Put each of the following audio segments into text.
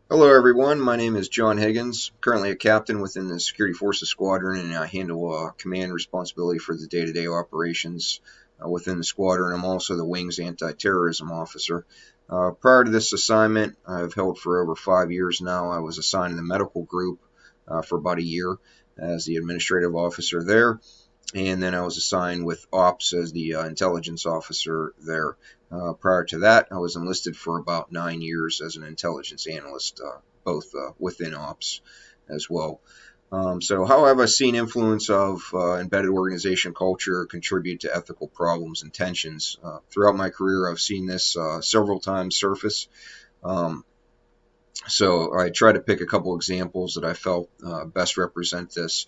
Hello, everyone. My name is John Higgins, currently a captain within the Security Forces Squadron, and I handle command responsibility for the day-to-day operations within the squadron. I'm also the Wing's anti-terrorism officer. Prior to this assignment, I've held for over 5 years now. I was assigned to the medical group for about a year as the administrative officer there, and then I was assigned with Ops as the intelligence officer there. Prior to that, I was enlisted for about 9 years as an intelligence analyst, both within Ops as well. So how have I seen influence of embedded organization culture contribute to ethical problems and tensions? Throughout my career, I've seen this several times surface. Um, so I try to pick a couple examples that I felt best represent this.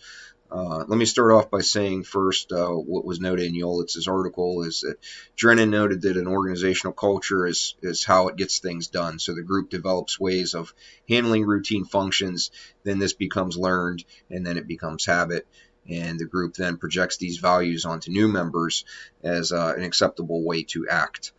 Let me start off by saying first what was noted in Yolitz's article is that Drennan noted that an organizational culture is how it gets things done. So the group develops ways of handling routine functions, then this becomes learned, and then it becomes habit. And the group then projects these values onto new members as an acceptable way to act.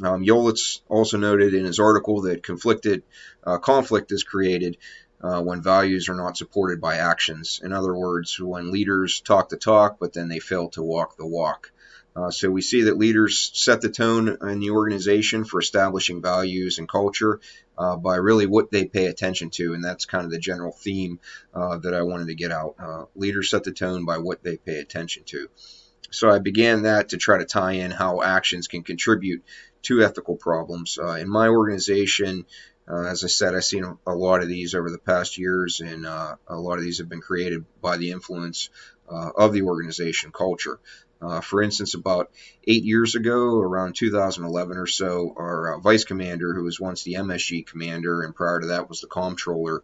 Yolitz also noted in his article that conflict is created when values are not supported by actions. In other words, when leaders talk the talk, but then they fail to walk the walk. So we see that leaders set the tone in the organization for establishing values and culture by really what they pay attention to, and that's kind of the general theme that I wanted to get out. Leaders set the tone by what they pay attention to. So I began that to try to tie in how actions can contribute to ethical problems. In my organization, as I said, I've seen a lot of these over the past years, and a lot of these have been created by the influence of the organization culture. For instance, about 8 years ago, around 2011 or so, our vice commander, who was once the MSG commander and prior to that was the comptroller,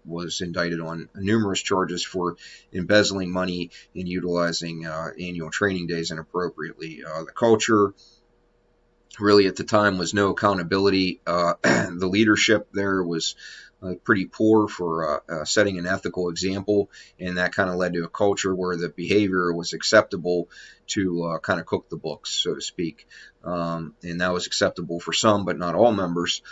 was indicted on numerous charges for embezzling money and utilizing annual training days inappropriately. The culture really at the time was no accountability. The leadership there was pretty poor for setting an ethical example, and that kind of led to a culture where the behavior was acceptable to kind of cook the books, so to speak. And that was acceptable for some, but not all members.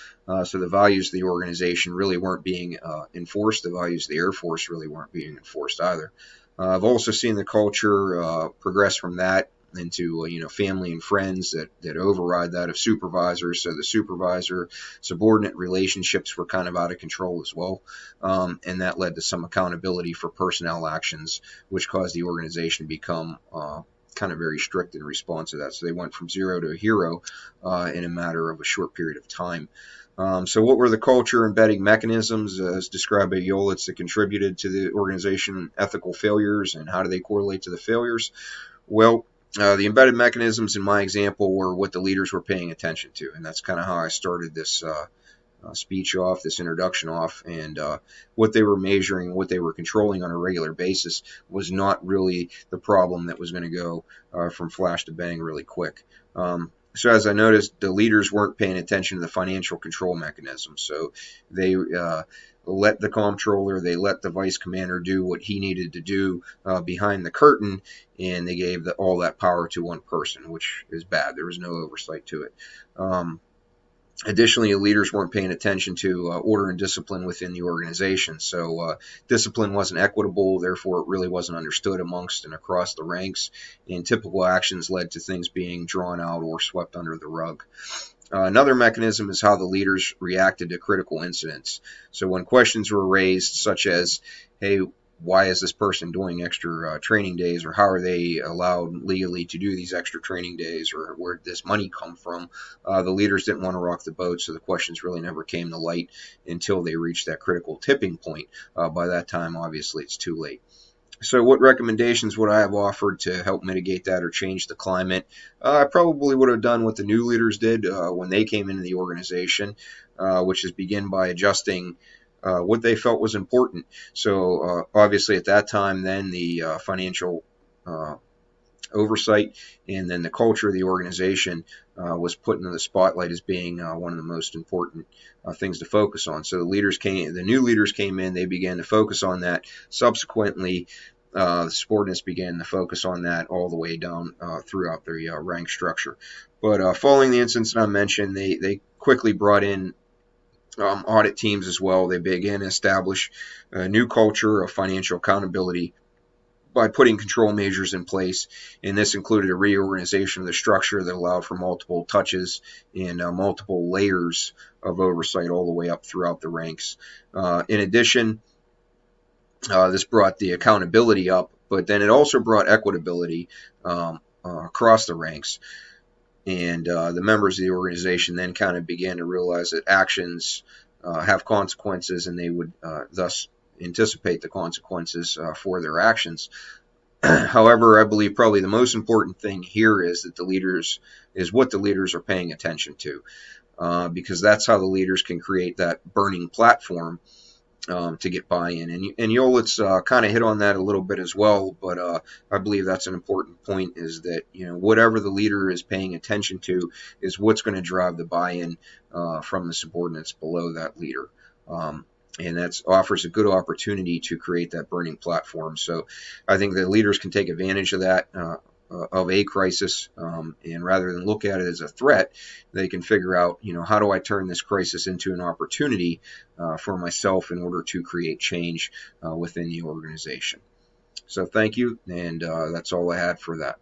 So the values of the organization really weren't being enforced. The values of the Air Force really weren't being enforced either. I've also seen the culture progress from that into family and friends that override that of supervisors. So the supervisor subordinate relationships were kind of out of control as well, and that led to some accountability for personnel actions, which caused the organization to become kind of very strict in response to that. So they went from zero to a hero in a matter of a short period of time. So what were the culture embedding mechanisms as described by Yolitz that contributed to the organization ethical failures, and how do they correlate to the failures? Well, the embedded mechanisms in my example were what the leaders were paying attention to, and that's kind of how I started this speech off, this introduction off, and what they were measuring, what they were controlling on a regular basis was not really the problem that was going to go from flash to bang really quick. So as I noticed, the leaders weren't paying attention to the financial control mechanism. So they let the comptroller, they let the vice commander do what he needed to do behind the curtain, and they gave all that power to one person, which is bad. There was no oversight to it. Additionally, leaders weren't paying attention to order and discipline within the organization. So discipline wasn't equitable, therefore it really wasn't understood amongst and across the ranks, and typical actions led to things being drawn out or swept under the rug. Another mechanism is how the leaders reacted to critical incidents. So when questions were raised, such as, hey, why is this person doing extra training days, or how are they allowed legally to do these extra training days, or where did this money come from? The leaders didn't want to rock the boat, so the questions really never came to light until they reached that critical tipping point. By that time, obviously, it's too late. So what recommendations would I have offered to help mitigate that or change the climate? I probably would have done what the new leaders did when they came into the organization, which is begin by adjusting what they felt was important. So obviously at that time, then the financial oversight and then the culture of the organization was put into the spotlight as being one of the most important things to focus on. So the new leaders came in, they began to focus on that. Subsequently, the subordinates began to focus on that all the way down throughout the rank structure. But following the incidents that I mentioned, they quickly brought in audit teams as well. They began to establish a new culture of financial accountability by putting control measures in place, and this included a reorganization of the structure that allowed for multiple touches and multiple layers of oversight all the way up throughout the ranks. In addition, this brought the accountability up, but then it also brought equitability across the ranks. And the members of the organization then kind of began to realize that actions have consequences, and they would thus anticipate the consequences for their actions. However, I believe probably the most important thing here is that what the leaders are paying attention to, because that's how the leaders can create that burning platform to get buy-in. And Yoelitz kind of hit on that a little bit as well, but I believe that's an important point, is that whatever the leader is paying attention to is what's going to drive the buy-in from the subordinates below that leader. And that offers a good opportunity to create that burning platform. So I think the leaders can take advantage of that, of a crisis, and rather than look at it as a threat, they can figure out, how do I turn this crisis into an opportunity for myself in order to create change within the organization. So thank you, and that's all I had for that.